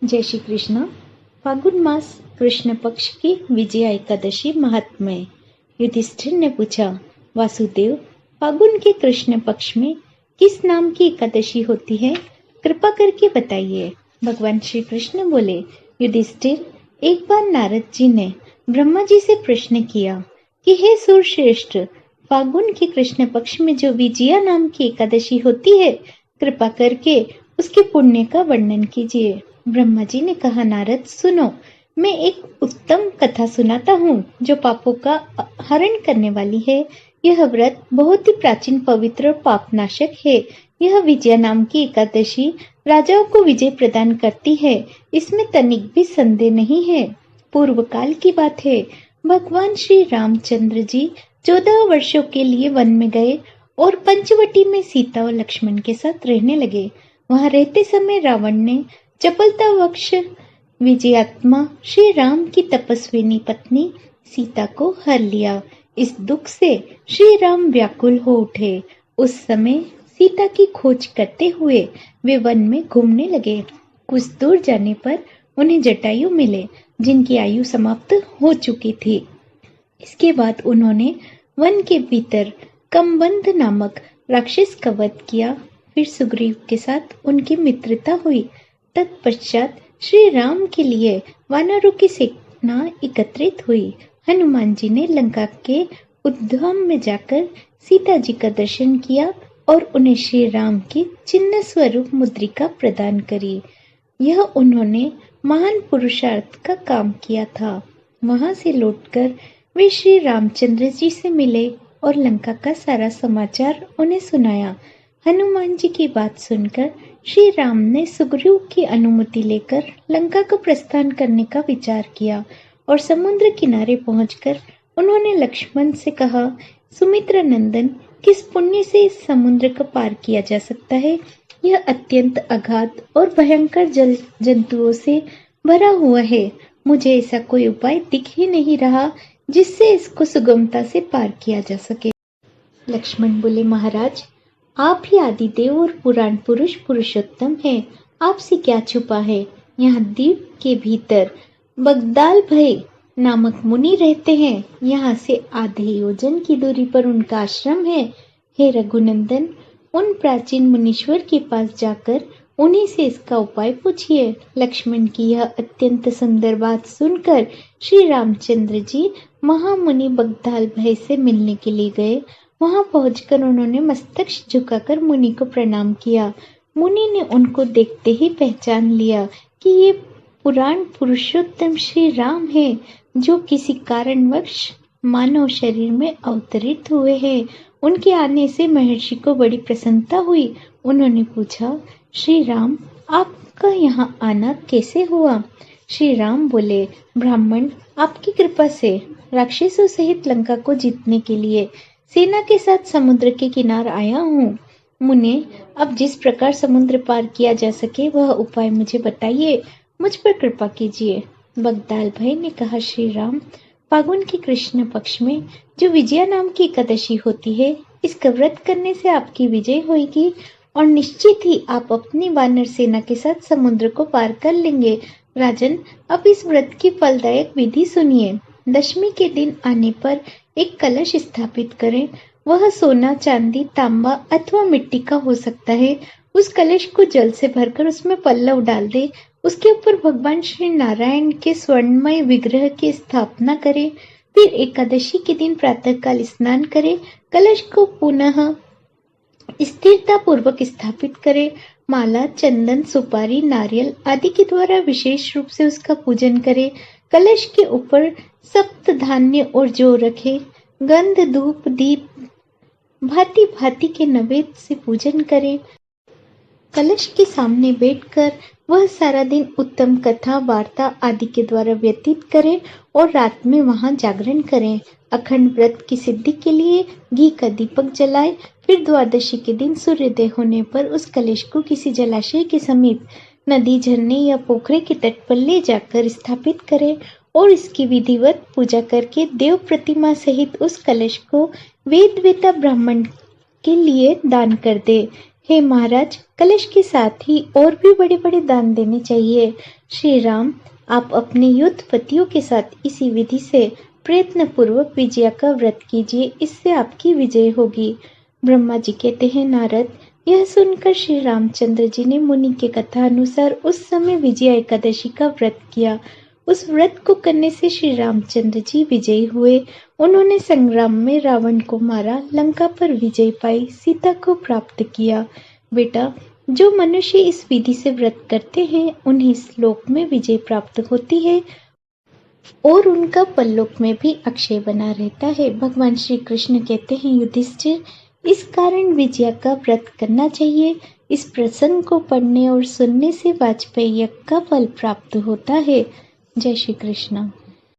जय श्री कृष्ण। फागुन मास कृष्ण पक्ष की विजया एकादशी महात्म्य। युधिष्ठिर ने पूछा, वासुदेव, फागुन के कृष्ण पक्ष में किस नाम की एकादशी होती है? कृपा करके बताइए। भगवान श्री कृष्ण बोले, युधिष्ठिर, एक बार नारद जी ने ब्रह्मा जी से प्रश्न किया कि हे सूरश्रेष्ठ, फागुन के कृष्ण पक्ष में जो विजया नाम की एकादशी होती है, कृपा करके उसके पुण्य का वर्णन कीजिए। ब्रह्मा जी ने कहा, नारद सुनो, मैं एक उत्तम कथा सुनाता हूँ जो पापों का हरण करने वाली है। यह व्रत बहुत ही प्राचीन, पवित्र और पापनाशक है। यह विजया नाम की एकादशी राजाओं को विजय प्रदान करती है, इसमें तनिक भी संदेह नहीं है। पूर्व काल की बात है। भगवान श्री रामचंद्र जी 14 वर्षों के लिए वन में गए और पंचवटी में सीता और लक्ष्मण के साथ रहने लगे। वहां रहते समय रावण ने चपलतावश विजयात्मा श्री राम की तपस्विनी पत्नी सीता को हर लिया। इस दुख से श्री राम व्याकुल हो उठे। उस समय सीता की खोज करते हुए वे वन में घूमने लगे। कुछ दूर जाने पर उन्हें जटायु मिले, जिनकी आयु समाप्त हो चुकी थी। इसके बाद उन्होंने वन के भीतर कमबंध नामक राक्षस का वध किया। फिर सुग्रीव के साथ उनकी मित्रता हुई। तत्पश्चात श्री राम के लिए वानरों की सेना एकत्रित हुई। हनुमान जी ने लंका के उद्धाम में जाकर सीता जी का दर्शन किया और उन्हें श्री राम की चिन्ह स्वरूप मुद्रिका प्रदान करी। यह उन्होंने महान पुरुषार्थ का काम किया था। वहां से लौटकर वे श्री रामचंद्र जी से मिले और लंका का सारा समाचार उन्हें सुनाया। हनुमान जी की बात सुनकर श्री राम ने सुग्रीव की अनुमति लेकर लंका को प्रस्थान करने का विचार किया और समुद्र किनारे पहुंचकर उन्होंने लक्ष्मण से कहा, सुमित्रा नंदन, किस पुण्य से इस समुद्र को पार किया जा सकता है? यह अत्यंत अगाध और भयंकर जल जंतुओं से भरा हुआ है। मुझे ऐसा कोई उपाय दिख ही नहीं रहा जिससे इसको सुगमता से पार किया जा सके। लक्ष्मण बोले, महाराज, आप ही आदिदेव और पुराण पुरुष पुरुषोत्तम हैं। आपसे क्या छुपा है? यहाँ द्वीप के भीतर बगदाल भय नामक मुनि रहते हैं। यहाँ से आधे योजन की दूरी पर उनका आश्रम है। हे रघुनंदन, उन प्राचीन मुनीश्वर के पास जाकर उन्हीं से इसका उपाय पूछिए। लक्ष्मण की यह अत्यंत सुंदर बात सुनकर श्री रामचंद्र जी महामुनि बगदाल भय से मिलने के लिए गए। वहां पहुंचकर उन्होंने मस्तक झुकाकर मुनि को प्रणाम किया। मुनि ने उनको देखते ही पहचान लिया कि ये पुराण पुरुषोत्तम श्री राम हैं, जो किसी कारणवश मानव शरीर में अवतरित हुए हैं। उनके आने से महर्षि को बड़ी प्रसन्नता हुई। उन्होंने पूछा, श्री राम, आपका यहाँ आना कैसे हुआ? श्री राम बोले, ब्राह्मण, आपकी कृपा से राक्षसों सहित लंका को जीतने के लिए सेना के साथ समुद्र के किनारे आया हूँ। मुने, अब जिस प्रकार समुद्र पार किया जा सके वह उपाय मुझे बताइए। मुझ पर कृपा कीजिए। बगदाल भाई ने कहा, श्री राम, फागुन के कृष्ण पक्ष में जो विजया नाम की एकादशी होती है, इसका व्रत करने से आपकी विजय होगी और निश्चित ही आप अपनी वानर सेना के साथ समुद्र को पार कर लेंगे। राजन, अब इस व्रत की फलदायक विधि सुनिए। दशमी के दिन आने पर एक कलश स्थापित करें। वह सोना, चांदी, तांबा अथवा मिट्टी का हो सकता है। उस कलश को जल से भरकर उसमें पल्लव डाल दे। उसके ऊपर भगवान श्री नारायण के स्वर्णमय विग्रह की स्थापना करें। फिर एकादशी के दिन प्रातःकाल स्नान करें। कलश को पुनः स्थिरता पूर्वक स्थापित करें। माला, चंदन, सुपारी, नारियल आदि के द्वारा विशेष रूप से उसका पूजन करें। कलश के ऊपर सप्त धान्य और जौ रखें। गंध, धूप, दीप भांति भांति के नैवेद्य से पूजन करें। कलश के सामने बैठकर वह सारा दिन उत्तम कथा, वार्ता आदि के द्वारा व्यतीत करें और रात में वहां जागरण करें। अखंड व्रत की सिद्धि के लिए घी का दीपक जलाएं। फिर द्वादशी के दिन सूर्योदय होने पर उस कलश को किसी जलाशय के समीप, नदी, झरने या पोखरे के तट पर ले जाकर स्थापित करें और इसकी विधिवत पूजा करके देव प्रतिमा सहित उस कलश को वेद वेता ब्राह्मण के लिए दान कर दे। हे महाराज, कलश के साथ ही और भी बड़े बड़े दान देने चाहिए। श्री राम, आप अपने युद्ध पतियों के साथ इसी विधि से प्रयत्न पूर्वक विजया का व्रत कीजिए, इससे आपकी विजय होगी। ब्रह्मा जी कहते हैं, नारद, यह सुनकर श्री रामचंद्र जी ने मुनि के कथा अनुसार उस समय विजया एकादशी का व्रत किया। उस व्रत को करने से श्री रामचंद्र जी विजयी हुए। उन्होंने संग्राम में रावण को मारा, लंका पर विजय पाई, सीता को प्राप्त किया। बेटा, जो मनुष्य इस विधि से व्रत करते हैं उन्हें इस लोक में विजय प्राप्त होती है और उनका परलोक में भी अक्षय बना रहता है। भगवान श्री कृष्ण कहते हैं, युधिष्ठिर, इस कारण विजया का व्रत करना चाहिए। इस प्रसंग को पढ़ने और सुनने से वाजपेयी यज्ञ का फल प्राप्त होता है। जय श्री कृष्ण।